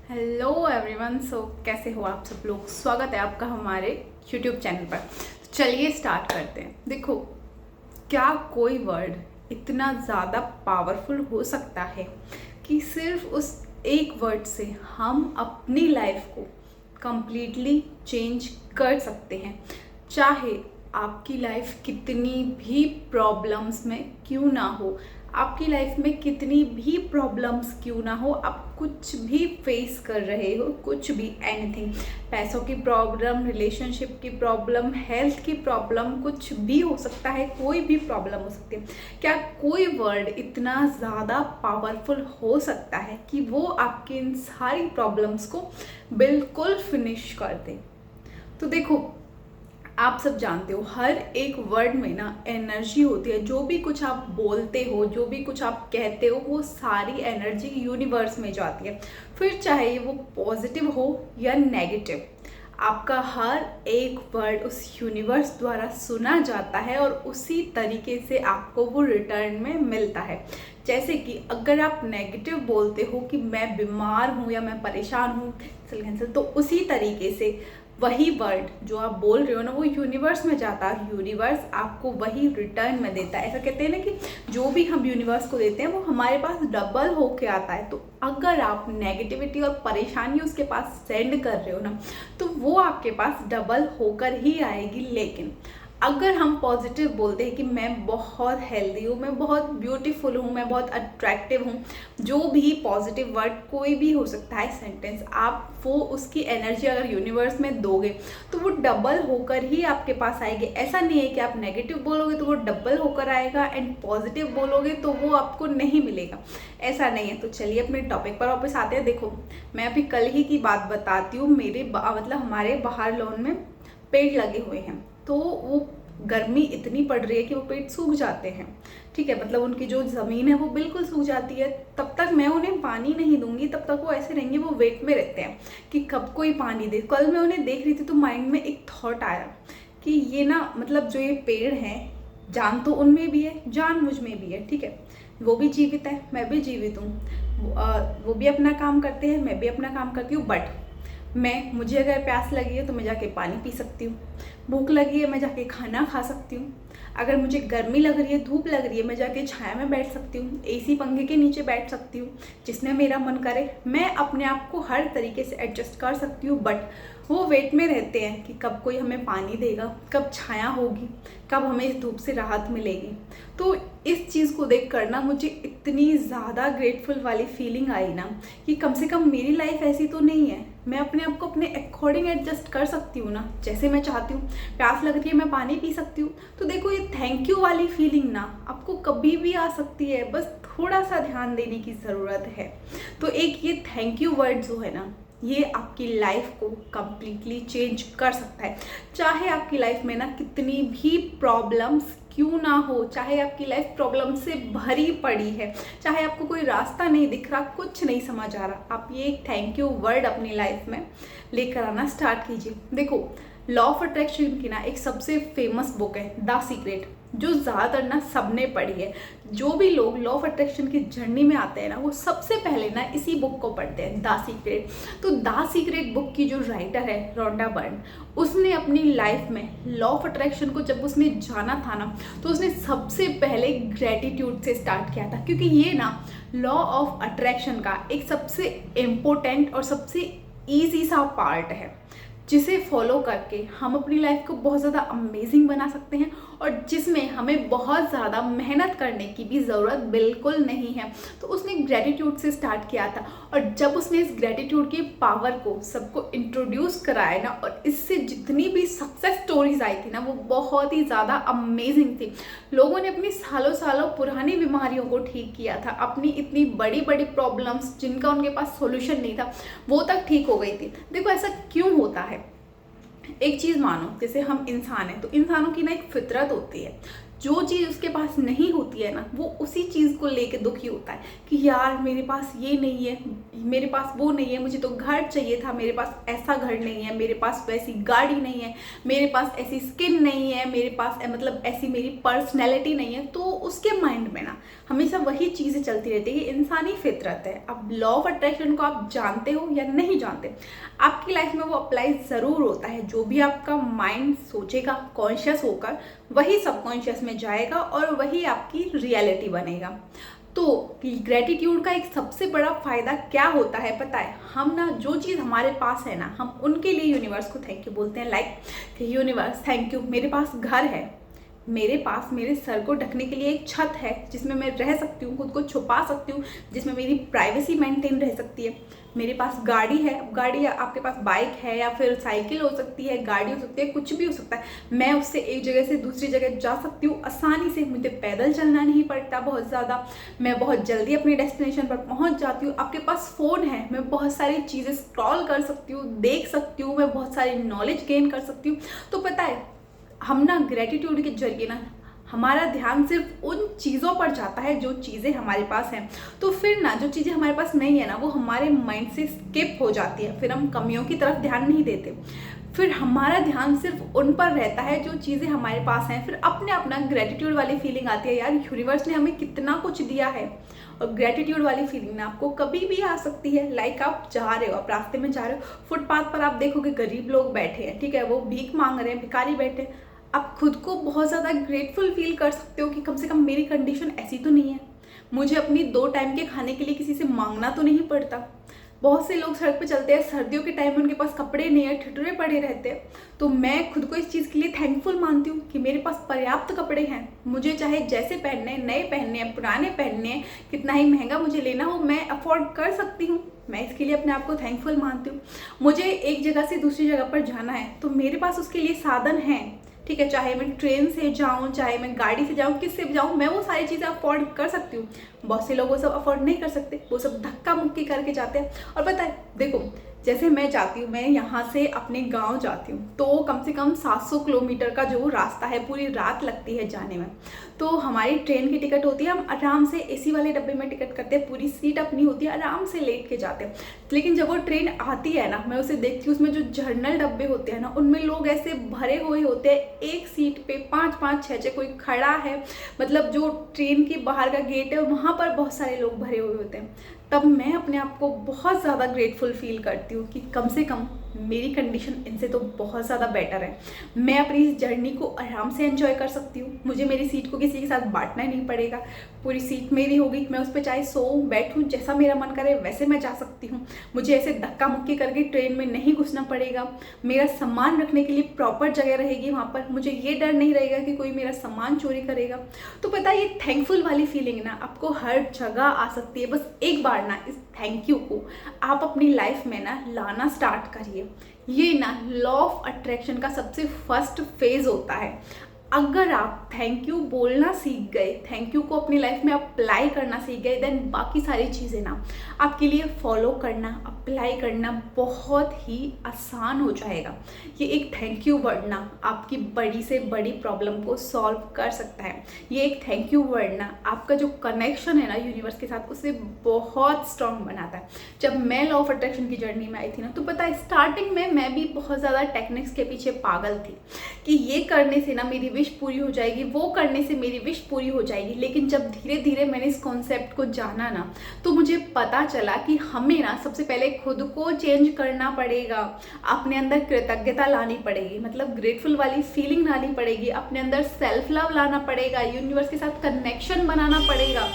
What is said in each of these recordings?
Hello everyone. कैसे हो आप सब लोग। स्वागत है आपका हमारे यूट्यूब चैनल पर। चलिए स्टार्ट करते हैं। देखो, क्या कोई वर्ड इतना ज़्यादा पावरफुल हो सकता है कि सिर्फ उस एक वर्ड से हम अपनी लाइफ को कंप्लीटली चेंज कर सकते हैं। चाहे आपकी लाइफ कितनी भी प्रॉब्लम्स में क्यों ना हो, आपकी लाइफ में कितनी भी प्रॉब्लम्स क्यों ना हो, आप कुछ भी फेस कर रहे हो, कुछ भी, एनीथिंग, पैसों की प्रॉब्लम, रिलेशनशिप की प्रॉब्लम, हेल्थ की प्रॉब्लम, कुछ भी हो सकता है, कोई भी प्रॉब्लम हो सकती है। क्या कोई वर्ड इतना ज़्यादा पावरफुल हो सकता है कि वो आपकी इन सारी प्रॉब्लम्स को बिल्कुल फिनिश कर दे। तो देखो, आप सब जानते हो हर एक वर्ड में ना एनर्जी होती है। जो भी कुछ आप बोलते हो, जो भी कुछ आप कहते हो, वो सारी एनर्जी यूनिवर्स में जाती है। फिर चाहे वो पॉजिटिव हो या नेगेटिव, आपका हर एक वर्ड उस यूनिवर्स द्वारा सुना जाता है और उसी तरीके से आपको वो रिटर्न में मिलता है। जैसे कि अगर आप नेगेटिव बोलते हो कि मैं बीमार हूँ या मैं परेशान हूँ, कैंसिल, तो उसी तरीके से वही वर्ड जो आप बोल रहे हो ना, वो यूनिवर्स में जाता है। यूनिवर्स आपको वही रिटर्न में देता है। ऐसा कहते हैं ना कि जो भी हम यूनिवर्स को देते हैं वो हमारे पास डबल होके आता है। तो अगर आप नेगेटिविटी और परेशानी उसके पास सेंड कर रहे हो ना, तो वो आपके पास डबल होकर ही आएगी। लेकिन अगर हम पॉजिटिव बोलते हैं कि मैं बहुत हेल्दी हूँ, मैं बहुत ब्यूटीफुल हूँ, मैं बहुत अट्रैक्टिव हूँ, जो भी पॉजिटिव वर्ड कोई भी हो सकता है सेंटेंस, आप वो उसकी एनर्जी अगर यूनिवर्स में दोगे तो वो डबल होकर ही आपके पास आएगी। ऐसा नहीं है कि आप नेगेटिव बोलोगे तो वो डबल होकर आएगा एंड पॉजिटिव बोलोगे तो वो आपको नहीं मिलेगा, ऐसा नहीं है। तो चलिए अपने टॉपिक पर वापस आते हैं। देखो, मैं अभी कल ही की बात बताती हूँ। मतलब हमारे बाहर लॉन में पेड़ लगे हुए हैं, तो वो गर्मी इतनी पड़ रही है कि वो पेड़ सूख जाते हैं। ठीक है, मतलब उनकी जो ज़मीन है वो बिल्कुल सूख जाती है। तब तक मैं उन्हें पानी नहीं दूंगी, तब तक वो ऐसे रहेंगे, वो वेट में रहते हैं कि कब कोई पानी दे। कल मैं उन्हें देख रही थी तो माइंड में एक थॉट आया कि ये ना, मतलब जो ये पेड़ हैं, जान तो उनमें भी है, जान मुझ में भी है। ठीक है, वो भी जीवित है, मैं भी जीवित हूँ। वो भी अपना काम करते हैं, मैं भी अपना काम करती हूँ। बट मुझे अगर प्यास लगी है तो मैं जाके पानी पी सकती हूँ, भूख लगी है मैं जाके खाना खा सकती हूँ, अगर मुझे गर्मी लग रही है, धूप लग रही है, मैं जाके छाया में बैठ सकती हूँ, एसी पंखे के नीचे बैठ सकती हूँ, जिसने मेरा मन करे। मैं अपने आप को हर तरीके से एडजस्ट कर सकती हूँ। बट वो वेट में रहते हैं कि कब कोई हमें पानी देगा, कब छाया होगी, कब हमें इस धूप से राहत मिलेगी। तो इस चीज़ को देख कर ना मुझे इतनी ज़्यादा ग्रेटफुल वाली फीलिंग आई ना कि कम से कम मेरी लाइफ ऐसी तो नहीं है। मैं अपने आप को अपने अकॉर्डिंग एडजस्ट कर सकती हूँ ना, जैसे मैं चाहती हूँ। प्यास लग रही है, मैं पानी पी सकती हूँ। तो देखो, ये थैंक यू वाली फीलिंग ना आपको कभी भी आ सकती है, बस थोड़ा सा ध्यान देने की ज़रूरत है। तो एक ये थैंक यू वर्ड जो है ना, ये आपकी लाइफ को कम्प्लीटली चेंज कर सकता है। चाहे आपकी लाइफ में ना कितनी भी प्रॉब्लम्स क्यों ना हो, चाहे आपकी लाइफ प्रॉब्लम से भरी पड़ी है, चाहे आपको कोई रास्ता नहीं दिख रहा, कुछ नहीं समझ आ रहा, आप ये एक थैंक यू वर्ड अपनी लाइफ में लेकर आना स्टार्ट कीजिए। देखो, लॉ ऑफ अट्रैक्शन की ना एक सबसे फेमस बुक है द सीक्रेट, जो ज़्यादातर ना सबने पढ़ी है। जो भी लोग लॉ ऑफ अट्रैक्शन की जर्नी में आते हैं ना, वो सबसे पहले ना इसी बुक को पढ़ते हैं, द सीक्रेट। तो द सीक्रेट बुक की जो राइटर है रोंडा बर्न, उसने अपनी लाइफ में लॉ ऑफ अट्रैक्शन को जब उसने जाना था ना, तो उसने सबसे पहले ग्रेटिट्यूड से स्टार्ट किया था। क्योंकि ये ना लॉ ऑफ अट्रैक्शन का एक सबसे इम्पोर्टेंट और सबसे ईजी सा पार्ट है, जिसे फॉलो करके हम अपनी लाइफ को बहुत ज़्यादा अमेजिंग बना सकते हैं और जिसमें हमें बहुत ज़्यादा मेहनत करने की भी ज़रूरत बिल्कुल नहीं है। तो उसने ग्रेटिट्यूड से स्टार्ट किया था, और जब उसने इस ग्रेटिट्यूड की पावर को सबको इंट्रोड्यूस कराया ना, और इससे जितनी भी सक्सेस स्टोरीज आई थी ना, वो बहुत ही ज़्यादा अमेजिंग थी। लोगों ने अपनी सालों सालों पुरानी बीमारियों को ठीक किया था, अपनी इतनी बड़ी बड़ी प्रॉब्लम्स जिनका उनके पास सोल्यूशन नहीं था, वो तक ठीक हो गई थी। देखो, ऐसा क्यों होता है? एक चीज़ मानो, जैसे हम इंसान हैं, तो इंसानों की ना एक फितरत होती है। जो चीज़ उसके पास नहीं होती है ना, वो उसी चीज़ को लेके दुखी होता है कि यार मेरे पास ये नहीं है, मेरे पास वो नहीं है, मुझे तो घर चाहिए था, मेरे पास ऐसा घर नहीं है, मेरे पास वैसी गाड़ी नहीं है, मेरे पास ऐसी स्किन नहीं है, मेरे पास मतलब ऐसी मेरी पर्सनैलिटी नहीं है। तो उसके माइंड में ना हमेशा वही चीज़ें चलती रहती है। ये इंसानी फितरत है। अब लॉ ऑफ अट्रैक्शन को आप जानते हो या नहीं जानते, आपकी लाइफ में वो अप्लाई ज़रूर होता है। जो भी आपका माइंड सोचेगा कॉन्शियस होकर, वही सबकॉन्शियस में जाएगा और वही आपकी रियलिटी बनेगा। तो ग्रेटिट्यूड का एक सबसे बड़ा फायदा क्या होता है पता है? हम ना जो चीज़ हमारे पास है ना, हम उनके लिए यूनिवर्स को थैंक यू बोलते हैं। लाइक यूनिवर्स थैंक यू, मेरे पास घर है, मेरे पास मेरे सर को ढकने के लिए एक छत है जिसमें मैं रह सकती हूँ, खुद को छुपा सकती हूँ, जिसमें मेरी प्राइवेसी मेंटेन रह सकती है। मेरे पास गाड़ी है, गाड़ी आपके पास बाइक है या फिर साइकिल हो सकती है, गाड़ी हो सकती है, कुछ भी हो सकता है। मैं उससे एक जगह से दूसरी जगह जा सकती हूँ आसानी से, मुझे पैदल चलना नहीं पड़ता बहुत ज़्यादा, मैं बहुत जल्दी अपनी डेस्टिनेशन पर पहुँच जाती हूँ। आपके पास फ़ोन है, मैं बहुत सारी चीज़ें स्क्रॉल कर सकती हूँ, देख सकती हूँ, मैं बहुत सारी नॉलेज गेन कर सकती हूँ। तो पता है, हम ना ग्रेटिट्यूड के जरिए ना हमारा ध्यान सिर्फ उन चीज़ों पर जाता है जो चीज़ें हमारे पास हैं। तो फिर ना जो चीज़ें हमारे पास नहीं है ना, वो हमारे माइंड से स्किप हो जाती है। फिर हम कमियों की तरफ ध्यान नहीं देते, फिर हमारा ध्यान सिर्फ उन पर रहता है जो चीज़ें हमारे पास हैं। फिर अपने अपना ग्रेटिट्यूड वाली फीलिंग आती है, यार यूनिवर्स ने हमें कितना कुछ दिया है। और ग्रेटिट्यूड वाली फीलिंग ना आपको कभी भी आ सकती है। लाइक आप जा रहे हो, आप रास्ते में जा रहे हो, फुटपाथ पर आप देखोगे गरीब लोग बैठे हैं, ठीक है, वो भीख मांग रहे हैं, भिखारी बैठे हैं। आप खुद को बहुत ज़्यादा ग्रेटफुल फील कर सकते हो कि कम से कम मेरी कंडीशन ऐसी तो नहीं है, मुझे अपनी 2 टाइम के खाने के लिए किसी से मांगना तो नहीं पड़ता। बहुत से लोग सड़क पे चलते हैं, सर्दियों के टाइम में उनके पास कपड़े नहीं है, ठिठुरे पड़े रहते हैं। तो मैं खुद को इस चीज़ के लिए थैंकफुल मानती हूँ कि मेरे पास पर्याप्त कपड़े हैं। मुझे चाहे जैसे पहनने, नए पहनने हैं, पुराने पहनने हैं, कितना ही महंगा मुझे लेना हो, मैं अफोर्ड कर सकती हूँ। मैं इसके लिए अपने आप को थैंकफुल मानती हूँ। मुझे एक जगह से दूसरी जगह पर जाना है तो मेरे पास उसके लिए साधन हैं, ठीक है, चाहे मैं ट्रेन से जाऊँ, चाहे मैं गाड़ी से जाऊँ, किससे भी जाऊँ, मैं वो सारी चीज़ें अफोर्ड कर सकती हूँ। बहुत से लोग वो सब अफोर्ड नहीं कर सकते, वो सब धक्का मुक्की करके जाते हैं। और पता है, देखो जैसे मैं जाती हूँ, मैं यहाँ से अपने गांव जाती हूँ तो कम से कम 700 किलोमीटर का जो रास्ता है, पूरी रात लगती है जाने में। तो हमारी ट्रेन की टिकट होती है, हम आराम से एसी वाले डब्बे में टिकट करते हैं, पूरी सीट अपनी होती है, आराम से लेट के जाते हैं। लेकिन जब वो ट्रेन आती है ना, मैं उसे देखती हूँ, उसमें जो जर्नल डब्बे होते हैं ना, उनमें लोग ऐसे भरे हुए होते हैं, एक सीट पे 5-5, 6-6 कोई खड़ा है। मतलब जो ट्रेन के बाहर का गेट है वहाँ पर बहुत सारे लोग भरे हुए होते हैं। तब मैं अपने आप को बहुत ज़्यादा ग्रेटफुल फील करती हूँ कि कम से कम मेरी कंडीशन इनसे तो बहुत ज़्यादा बेटर है। मैं अपनी इस जर्नी को आराम से एंजॉय कर सकती हूँ, मुझे मेरी सीट को किसी के साथ बांटना नहीं पड़ेगा, पूरी सीट मेरी होगी, मैं उस पर चाहे सोऊं बैठूं, जैसा मेरा मन करे वैसे मैं जा सकती हूँ। मुझे ऐसे धक्का मुक्की करके ट्रेन में नहीं घुसना पड़ेगा, मेरा सामान रखने के लिए प्रॉपर जगह रहेगी वहाँ पर, मुझे ये डर नहीं रहेगा कि कोई मेरा सामान चोरी करेगा। तो पता है, ये थैंकफुल वाली फीलिंग ना आपको हर जगह आ सकती है। बस एक बार ना इस थैंक यू को आप अपनी लाइफ में ना लाना स्टार्ट करिए। ये ना लॉ ऑफ अट्रैक्शन का सबसे फर्स्ट फेज होता है। अगर आप थैंक यू बोलना सीख गए, थैंक यू को अपनी लाइफ में अप्लाई करना सीख गए, देन बाकी सारी चीज़ें ना आपके लिए फॉलो करना, अप्लाई करना बहुत ही आसान हो जाएगा। ये एक थैंक यू वर्ड ना आपकी बड़ी से बड़ी प्रॉब्लम को सॉल्व कर सकता है। ये एक थैंक यू वर्ड ना आपका जो कनेक्शन है ना यूनिवर्स के साथ, उसे बहुत स्ट्रांग बनाता है। जब मैं लॉ ऑफ अट्रैक्शन की जर्नी में आई थी ना, तो पता है स्टार्टिंग में मैं भी बहुत ज़्यादा टेक्निक्स के पीछे पागल थी कि ये करने से ना मेरी विश पूरी हो जाएगी, वो करने से मेरी विश पूरी हो जाएगी। लेकिन जब धीरे धीरे मैंने इस कॉन्सेप्ट को जाना ना, तो मुझे पता चला कि हमें ना सबसे पहले खुद को चेंज करना पड़ेगा, अपने अंदर कृतज्ञता लानी पड़ेगी, मतलब ग्रेटफुल वाली फीलिंग लानी पड़ेगी, अपने अंदर सेल्फ लव लाना पड़ेगा, यूनिवर्स के साथ कनेक्शन बनाना पड़ेगा।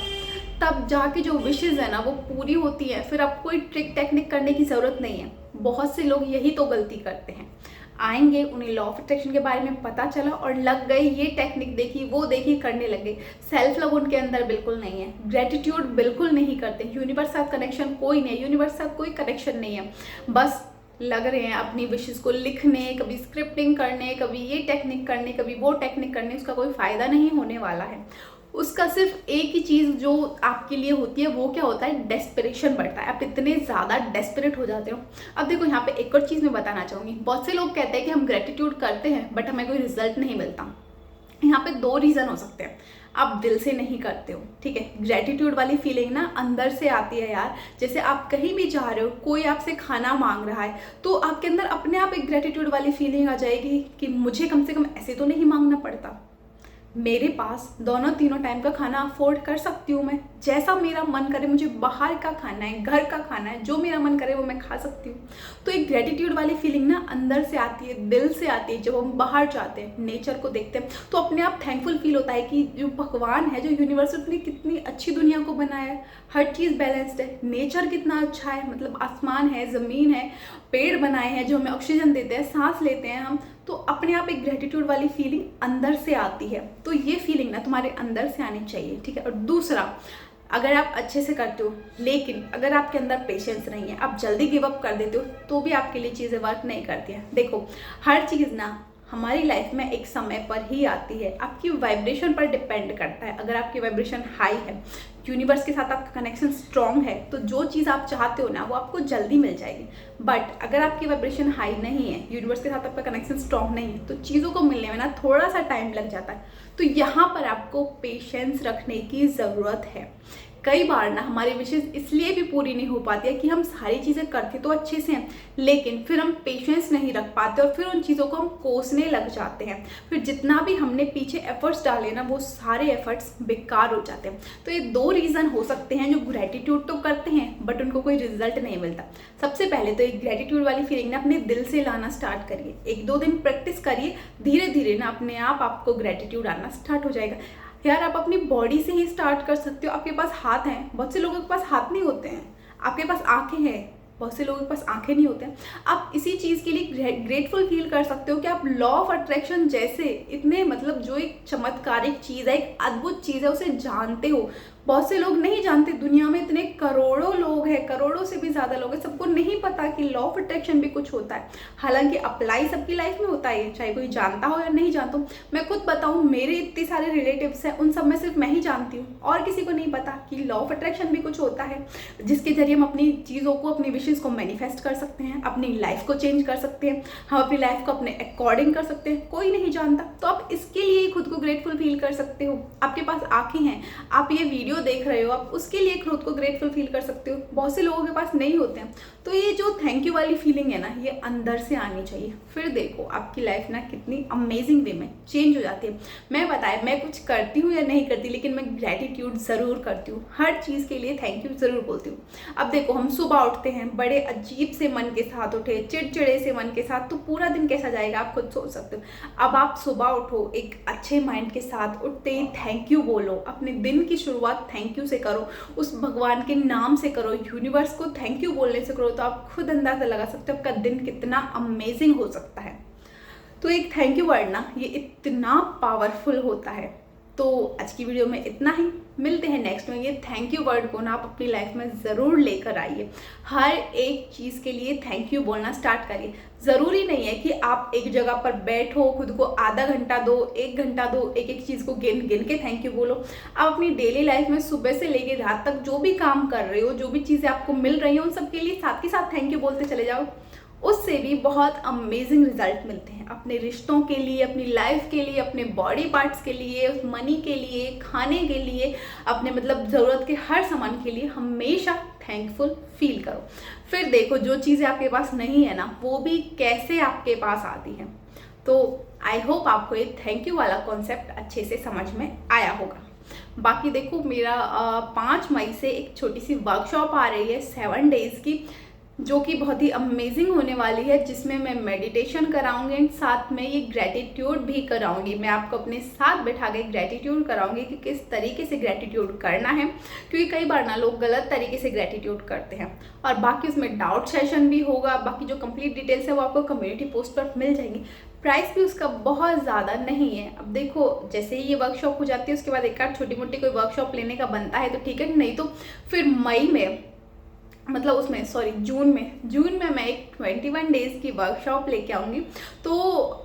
तब जाके जो विशेज़ है ना वो पूरी होती है। फिर आपको कोई ट्रिक टेक्निक करने की ज़रूरत नहीं है। बहुत से लोग यही तो गलती करते हैं, आएंगे, उन्हें लॉ ऑफ अट्रैक्शन के बारे में पता चला और लग गए, ये टेक्निक देखी, वो देखी, करने लग गए। सेल्फ लव उनके अंदर बिल्कुल नहीं है, ग्रेटिट्यूड बिल्कुल नहीं करते, यूनिवर्स के साथ कनेक्शन कोई नहीं है, यूनिवर्स के साथ कोई कनेक्शन नहीं है। बस लग रहे हैं अपनी विशेस को लिखने, कभी स्क्रिप्टिंग करने, कभी ये टेक्निक करने, कभी वो टेक्निक करने। उसका कोई फ़ायदा नहीं होने वाला है। उसका सिर्फ एक ही चीज़ जो आपके लिए होती है, वो क्या होता है, डेस्परेशन बढ़ता है। आप इतने ज़्यादा डेस्परेट हो जाते हो। अब देखो यहाँ पे एक और चीज़ मैं बताना चाहूँगी। बहुत से लोग कहते हैं कि हम ग्रेटिट्यूड करते हैं बट हमें कोई रिजल्ट नहीं मिलता। यहाँ पे 2 रीज़न हो सकते हैं। आप दिल से नहीं करते हो, ठीक है। ग्रेटिट्यूड वाली फीलिंग ना अंदर से आती है यार। जैसे आप कहीं भी जा रहे हो, कोई आपसे खाना मांग रहा है, तो आपके अंदर अपने आप एक ग्रेटिट्यूड वाली फीलिंग आ जाएगी कि मुझे कम से कम ऐसे तो नहीं मांगना पड़ता, मेरे पास दोनों तीनों टाइम का खाना अफोर्ड कर सकती हूँ मैं, जैसा मेरा मन करे मुझे बाहर का खाना है, घर का खाना है, जो मेरा मन करे वो मैं खा सकती हूँ। तो एक ग्रेटिट्यूड वाली फीलिंग ना अंदर से आती है, दिल से आती है। जब हम बाहर जाते हैं, नेचर को देखते हैं, तो अपने आप थैंकफुल फील होता है कि जो भगवान है, जो यूनिवर्स ने कितनी अच्छी दुनिया को बनाया है, हर चीज़ बैलेंस्ड है, नेचर कितना अच्छा है, मतलब आसमान है, ज़मीन है, पेड़ बनाए हैं जो हमें ऑक्सीजन देते हैं, सांस लेते हैं हम, तो अपने आप एक ग्रेटिट्यूड वाली फीलिंग अंदर से आती है। तो ये फीलिंग ना तुम्हारे अंदर से आनी चाहिए, ठीक है। और दूसरा, अगर आप अच्छे से करते हो, लेकिन अगर आपके अंदर पेशेंस नहीं है, आप जल्दी गिव अप कर देते हो, तो भी आपके लिए चीज़ें वर्क नहीं करती हैं। देखो, हर चीज़ ना हमारी लाइफ में एक समय पर ही आती है, आपकी वाइब्रेशन पर डिपेंड करता है। अगर आपकी वाइब्रेशन हाई है, यूनिवर्स के साथ आपका कनेक्शन स्ट्रॉन्ग है, तो जो चीज़ आप चाहते हो ना वो आपको जल्दी मिल जाएगी। बट अगर आपकी वाइब्रेशन हाई नहीं है, यूनिवर्स के साथ आपका कनेक्शन स्ट्रॉन्ग नहीं है, तो चीज़ों को मिलने में ना थोड़ा सा टाइम लग जाता है। तो यहाँ पर आपको पेशेंस रखने की ज़रूरत है। कई बार ना हमारी विशेष इसलिए भी पूरी नहीं हो पाती है कि हम सारी चीज़ें करते तो अच्छे से हैं, लेकिन फिर हम पेशेंस नहीं रख पाते और फिर उन चीज़ों को हम कोसने लग जाते हैं। फिर जितना भी हमने पीछे एफर्ट्स डाले ना, वो सारे एफर्ट्स बेकार हो जाते हैं। तो ये 2 रीज़न हो सकते हैं जो ग्रेटिट्यूड तो करते हैं बट उनको कोई रिजल्ट नहीं मिलता। सबसे पहले तो एक ग्रेटिट्यूड वाली फीलिंग ना अपने दिल से लाना स्टार्ट करिए। 1-2 दिन प्रैक्टिस करिए, धीरे धीरे ना अपने आप आपको ग्रेटिट्यूड आना स्टार्ट हो जाएगा। यार, आप अपनी बॉडी से ही स्टार्ट कर सकते हो। आपके पास हाथ हैं, बहुत से लोगों के पास हाथ नहीं होते हैं। आपके पास आंखें हैं, बहुत से लोगों के पास आंखें नहीं होते हैं। आप इसी चीज़ के लिए ग्रेटफुल फील कर सकते हो कि आप लॉ ऑफ अट्रैक्शन जैसे इतने, मतलब जो एक चमत्कारिक चीज़ है, एक अद्भुत चीज़ है, उसे जानते हो। बहुत से लोग नहीं जानते, दुनिया में इतने करोड़ों लोग हैं, करोड़ों से भी ज़्यादा लोग हैं, सबको नहीं पता कि लॉ ऑफ अट्रैक्शन भी कुछ होता है। हालांकि अप्लाई सबकी लाइफ में होता है, चाहे कोई जानता हो या नहीं जानता हो। मैं खुद बताऊँ, मेरे इतने सारे रिलेटिव्स हैं, उन सब में सिर्फ मैं ही जानती हूँ और किसी को नहीं पता कि लॉ ऑफ अट्रैक्शन भी कुछ होता है, जिसके जरिए हम अपनी चीज़ों को, अपनी विशेज़ को मैनिफेस्ट कर सकते हैं, अपनी लाइफ को चेंज कर सकते हैं, हम अपनी लाइफ को अपने अकॉर्डिंग कर सकते हैं। कोई नहीं जानता, तो आप इसके लिए खुद को ग्रेटफुल फील कर सकते हो। आपके पास आंखें हैं, आप ये वीडियो देख रहे हो, आप उसके लिए खुद को ग्रेटफुल फील कर सकते हो। बहुत से लोगों के पास नहीं होते हैं। तो ये जो थैंक यू वाली फीलिंग है ना, ये अंदर से आनी चाहिए। फिर देखो आपकी लाइफ ना कितनी अमेजिंग वे में चेंज हो जाती है। मैं बताया, मैं कुछ करती हूँ या नहीं करती, लेकिन मैं ग्रेटिट्यूड ज़रूर करती हूँ, हर चीज़ के लिए थैंक यू ज़रूर बोलती हूँ। अब देखो, हम सुबह उठते हैं बड़े अजीब से मन के साथ उठे, चिड़चिड़े से मन के साथ, तो पूरा दिन कैसा जाएगा आप खुद सोच सकते हो। अब आप सुबह उठो एक अच्छे माइंड के साथ, उठते ही थैंक यू बोलो, अपने दिन की शुरुआत थैंक यू से करो, उस भगवान के नाम से करो, यूनिवर्स को थैंक यू बोलने से करो, तो आप खुद अंदाजा लगा सकते हो आपका दिन कितना अमेजिंग हो सकता है। तो एक थैंक यू वर्ड ना, ये इतना पावरफुल होता है। तो आज की वीडियो में इतना ही, मिलते हैं नेक्स्ट में। ये थैंक यू वर्ड को ना आप अपनी लाइफ में ज़रूर लेकर आइए। हर एक चीज़ के लिए थैंक यू बोलना स्टार्ट करिए। ज़रूरी नहीं है कि आप एक जगह पर बैठो, खुद को आधा घंटा दो, 1 घंटा दो, एक एक चीज़ को गिन गिन के थैंक यू बोलो। आप अपनी डेली लाइफ में सुबह से लेकर रात तक जो भी काम कर रहे हो, जो भी चीज़ें आपको मिल रही हैं, उन सब के लिए साथ के साथ थैंक यू बोलते चले जाओ। उससे भी बहुत अमेजिंग रिजल्ट मिलते हैं, अपने रिश्तों के लिए, अपनी लाइफ के लिए, अपने बॉडी पार्ट्स के लिए, मनी के लिए, खाने के लिए, अपने मतलब ज़रूरत के हर सामान के लिए हमेशा थैंकफुल फील करो। फिर देखो, जो चीज़ें आपके पास नहीं है ना, वो भी कैसे आपके पास आती हैं। तो आई होप आपको ये थैंक यू वाला कॉन्सेप्ट अच्छे से समझ में आया होगा। बाकी देखो, मेरा 5 मई से एक छोटी सी वर्कशॉप आ रही है 7 डेज़ की, जो कि बहुत ही अमेजिंग होने वाली है, जिसमें मैं मेडिटेशन कराऊंगी एंड साथ में ये ग्रेटिट्यूड भी कराऊंगी। मैं आपको अपने साथ बैठा के ग्रेटिट्यूड कराऊंगी कि किस तरीके से ग्रेटिट्यूड करना है, क्योंकि कई बार ना लोग गलत तरीके से ग्रेटिट्यूड करते हैं। और बाकी उसमें डाउट सेशन भी होगा। बाकी जो कंप्लीट डिटेल्स है वो आपको कम्युनिटी पोस्ट पर मिल जाएंगी। प्राइस भी उसका बहुत ज़्यादा नहीं है। अब देखो, जैसे ही ये वर्कशॉप हो जाती है, उसके बाद एक आध छोटी मोटी कोई वर्कशॉप लेने का बनता है तो ठीक है, नहीं तो फिर मई में मतलब उसमें सॉरी जून में मैं एक 21 डेज़ की वर्कशॉप लेके आऊँगी। तो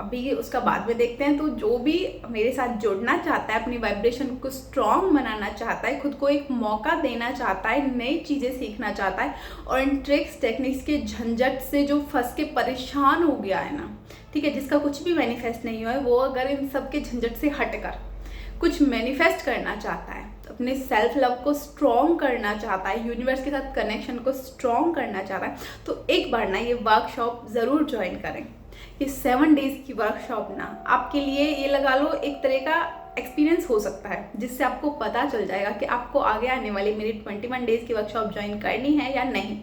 अभी उसका बाद में देखते हैं। तो जो भी मेरे साथ जुड़ना चाहता है, अपनी वाइब्रेशन को स्ट्रॉन्ग बनाना चाहता है, खुद को एक मौका देना चाहता है, नई चीज़ें सीखना चाहता है और इन ट्रिक्स टेक्निक्स के झंझट से जो फंस के परेशान हो गया है ना, ठीक है, जिसका कुछ भी मैनिफेस्ट नहीं हुआ है, वो अगर इन सब के झंझट से हटकर कुछ मैनिफेस्ट करना चाहता है, अपने सेल्फ लव को स्ट्रॉन्ग करना चाहता है, यूनिवर्स के साथ कनेक्शन को स्ट्रॉन्ग करना चाहता है, तो एक बार ना ये वर्कशॉप ज़रूर ज्वाइन करें। ये 7 डेज़ की वर्कशॉप ना आपके लिए, ये लगा लो, एक तरह का एक्सपीरियंस हो सकता है, जिससे आपको पता चल जाएगा कि आपको आगे आने वाली मेरी 21 डेज़ की वर्कशॉप ज्वाइन करनी है या नहीं।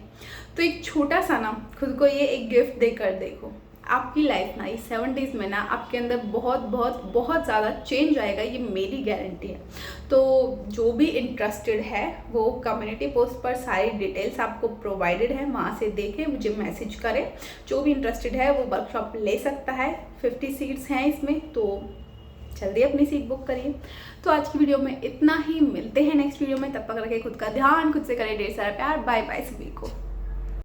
तो एक छोटा सा ना खुद को ये एक गिफ्ट देकर देखो। आपकी लाइफ ना ये 7 डेज़ में ना आपके अंदर बहुत बहुत बहुत ज़्यादा चेंज आएगा, ये मेरी गारंटी है। तो जो भी इंटरेस्टेड है वो कम्युनिटी पोस्ट पर सारी डिटेल्स आपको प्रोवाइडेड है, वहाँ से देखें, मुझे मैसेज करें। जो भी इंटरेस्टेड है वो वर्कशॉप ले सकता है। 50 सीट्स हैं इसमें, तो जल्दी अपनी सीट बुक करिए। तो आज की वीडियो में इतना ही, मिलते हैं नेक्स्ट वीडियो में। तब तक रखें खुद का ध्यान, खुद से करें ढेर सारा प्यार। बाय बाय सभी को।